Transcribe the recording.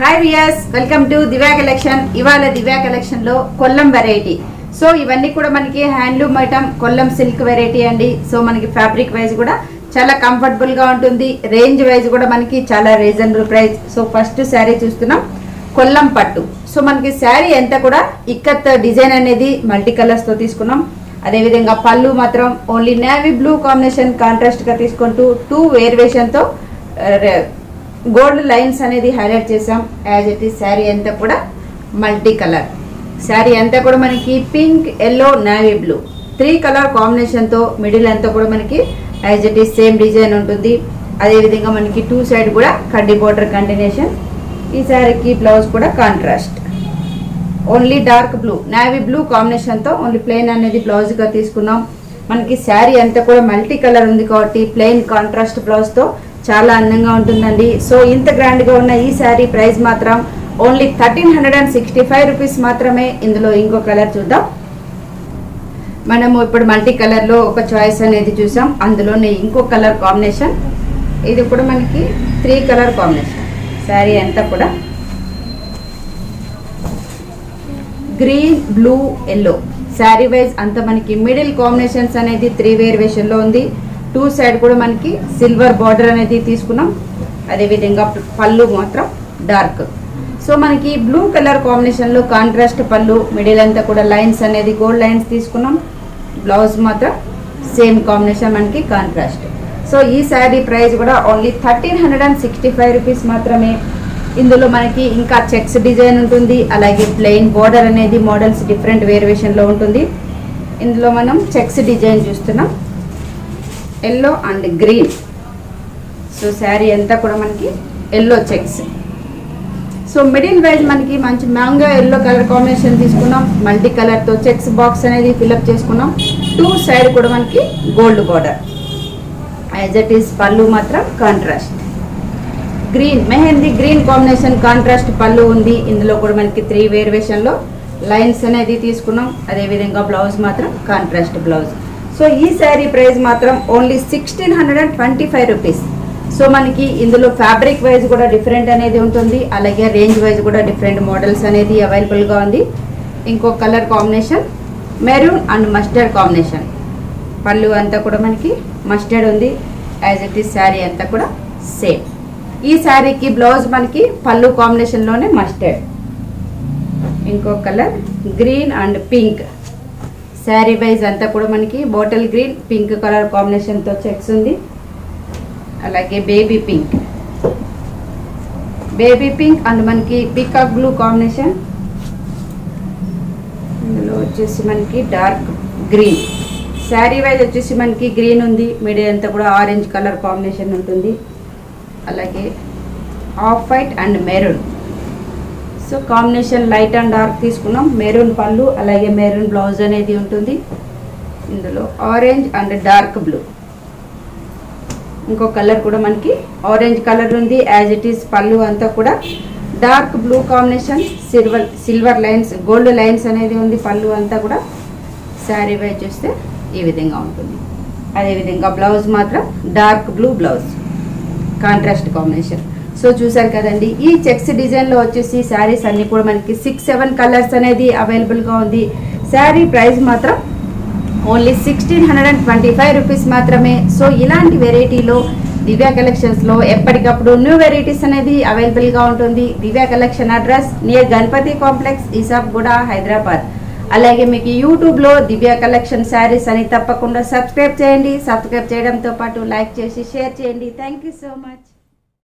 Hi viewers, welcome to Divya collection. ఇవాళ Divya collection లో Kollam variety. So ఇవన్నీ కూడా మనకి handloom item, Kollam silk variety అండి. సో మనకి ఫ్యాబ్రిక్ వైజ్ కూడా చాలా కంఫర్టబుల్ గా ఉంటుంది. రేంజ్ వైజ్ కూడా మనకి చాలా reasonable price. So first sari చూస్తున్నాం, కొల్లం పట్టు. సో మనకి శారీ అంతా కూడా ఇక్కత్ డిజైన్ అనేది మల్టీ కలర్స్ తో తీసుకున్నాం. అదే విధంగా పళ్ళు మాత్రం only navy blue combination contrast గా తీసుకుంటూ టూ వేరియేషన్ తో గోల్డ్ లైన్స్ అనేది హైలైట్ చేసాం. యాజ్ ఇట్ ఈస్ శారీ అంతా కూడా మల్టీ కలర్. శారీ అంతా కూడా మనకి pink, yellow, navy blue 3 colour combination తో మిడిల్ అంతా కూడా మనకి as it is same design ఉంటుంది. అదే విధంగా మనకి 2 సైడ్ కూడా కడ్డీ బోర్డర్ కంటిన్యూషన్. ఈ శారీకి బ్లౌజ్ కూడా contrast only dark blue, navy blue combination తో ఓన్లీ ప్లెయిన్ అనేది బ్లౌజ్ గా తీసుకున్నాం. మనకి శారీ అంతా కూడా మల్టీ కలర్ ఉంది కాబట్టి ప్లెయిన్ కాంట్రాస్ట్ బ్లౌజ్ తో చాలా అందంగా ఉంటుందండి. సో ఇంత గ్రాండ్ గా ఉన్న ఈ శారీ ప్రైస్ మాత్రం ఓన్లీ 1365 రూపీస్ మాత్రమే. ఇందులో ఇంకో కలర్ చూద్దాం. మనము ఇప్పుడు మల్టీ కలర్ లో ఒక చాయిస్ అనేది చూసాం. అందులోనే ఇంకో కలర్ కాంబినేషన్, ఇది కూడా మనకి 3 కలర్ కాంబినేషన్. శారీ అంతా కూడా green, blue, yellow. Sari wise అంతా మనకి మిడిల్ కాంబినేషన్స్ అనేది 3 వేరియేషన్ లో ఉంది. 2 సైడ్ కూడా మనకి సిల్వర్ బార్డర్ అనేది తీసుకున్నాం. అదే విధంగా పళ్ళు మాత్రం డార్క్. సో మనకి బ్లూ కలర్ కాంబినేషన్ లో కాంట్రాస్ట్ పళ్ళు, మిడిల్ అంతా కూడా లైన్స్ అనేది గోల్డ్ లైన్స్ తీసుకున్నాం. బ్లౌజ్ మాత్రం సేమ్ కాంబినేషన్ మనకి కాంట్రాస్ట్. సో ఈ శారీ ప్రైస్ కూడా ఓన్లీ 1365 రూపీస్ మాత్రమే. ఇందులో మనకి ఇంకా చెక్స్ డిజైన్ ఉంటుంది. అలాగే ప్లెయిన్ బోర్డర్ అనేది మోడల్స్ డిఫరెంట్ వేరియేషన్ లో ఉంటుంది. ఇందులో మనం చెక్స్ డిజైన్ చూస్తున్నాం, yellow and green. So sari అంతా కూడా మనకి yellow checks. So middle wise మనకి మంచి మ్యాంగో ఎల్లో కలర్ కాంబినేషన్ తీసుకున్నాం. మల్టీ కలర్ తో చెక్స్ బాక్స్ అనేది ఫిల్అప్ చేసుకున్నాం. 2 సైడ్ కూడా మనకి gold border. As it is పళ్ళు మాత్రం contrast green, mehndi green combination contrast పళ్ళు ఉంది. ఇందులో కూడా మనకి 3 వేరియేషన్ లో లైన్స్ అనేది తీసుకున్నాం. అదే విధంగా బ్లౌజ్ మాత్రం కాంట్రాస్ట్ బ్లౌజ్. సో ఈ శారీ ప్రైస్ మాత్రం ఓన్లీ 1625 రూపీస్. సో మనకి ఇందులో ఫ్యాబ్రిక్ వైజ్ కూడా డిఫరెంట్ అనేది ఉంటుంది. అలాగే రేంజ్ వైజ్ కూడా డిఫరెంట్ మోడల్స్ అనేది అవైలబుల్ గా ఉంది. ఇంకో colour combination maroon and mustard combination. పళ్ళు అంతా కూడా మనకి మస్టర్డ్ ఉంది. యాజ్ ఇట్ ఈస్ శారీ అంతా కూడా సేమ్. ఈ శారీకి బ్లౌజ్ మనకి పళ్ళు కాంబినేషన్ లోనే మస్టర్డ్. ఇంకో colour green and pink. Sari wise అంతా కూడా మనకి bottle green, pink colour combination తో చెక్స్ ఉంది. అలాగే బేబీ పింక్ అండ్ మనకి పీకాక్ బ్లూ కాంబినేషన్. ఇందులో వచ్చేసి మనకి డార్క్ గ్రీన్. శారీ వైజ్ వచ్చేసి మనకి గ్రీన్ ఉంది. మిడిల్ అంతా కూడా ఆరెంజ్ కలర్ కాంబినేషన్ ఉంటుంది. అలాగే off white and maroon. So combination light and dark తీసుకున్నాం. మెరూన్ పళ్ళు, అలాగే మెరూన్ బ్లౌజ్ అనేది ఉంటుంది. ఇందులో ఆరెంజ్ అండ్ డార్క్ బ్లూ. ఇంకో కలర్ కూడా మనకి ఆరెంజ్ కలర్ ఉంది. యాజ్ ఇట్ ఈస్ పళ్ళు అంతా కూడా dark blue combination, silver lines, gold lines అనేది ఉంది. పళ్ళు అంతా కూడా శారీ వైజ్ చూస్తే ఈ విధంగా ఉంటుంది. అదేవిధంగా బ్లౌజ్ మాత్రం dark blue blouse, contrast combination. So చూసారు కదండి, ఈ చెక్స్ డిజైన్ లో వచ్చేసి శారీస్ అన్ని కూడా మనకి 6-7 కలర్స్ అనేది అవైలబుల్ గా ఉంది. శారీ ప్రైస్ మాత్రం ఓన్లీ 1625 రూపీస్ మాత్రమే. సో ఇలాంటి వెరైటీలో దివ్యా కలెక్షన్స్ లో ఎప్పటికప్పుడు న్యూ వెరైటీస్ అనేది అవైలబుల్ గా ఉంటుంది. Divya collection address near Ganapathi complex, Isafguda, Hyderabad. అలాగే మీకు యూట్యూబ్ లో దివ్యా కలెక్షన్ శారీస్ అని తప్పకుండా సబ్స్క్రైబ్ చేయండి. సబ్స్క్రైబ్ చేయడంతో పాటు లైక్ చేసి షేర్ చేయండి. Thank you so much.